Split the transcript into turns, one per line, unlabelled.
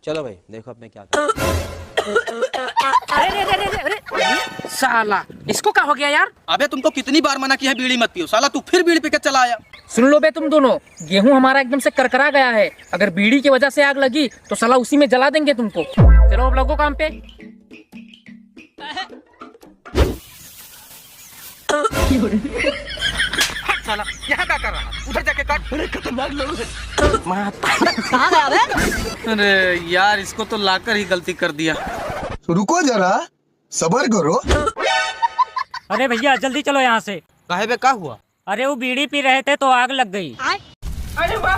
चलो भाई देखो अब मैं क्या
अरे साला, इसको क्या हो गया यार?
अबे तुमको कितनी बार मना किया है बीड़ी मत पियो, साला तू फिर बीड़ी पी के चला आया।
सुन लो बे तुम दोनों, गेहूं हमारा एकदम से करकरा गया है। अगर बीड़ी की वजह से आग लगी तो साला उसी में जला देंगे तुमको। चलो अब लगो काम पे।
साला यहाँ क्या कर रहा है? उधर जाके काट। अरे खतरनाक लोग हैं।
कहाँ गया बे?
अरे यार इसको तो लाकर ही गलती कर दिया।
रुको जरा, सबर करो।
अरे भैया जल्दी चलो यहाँ से।
काहे बे, क्या हुआ?
अरे वो बीड़ी पी रहे थे तो आग लग गई।
अरे वाह!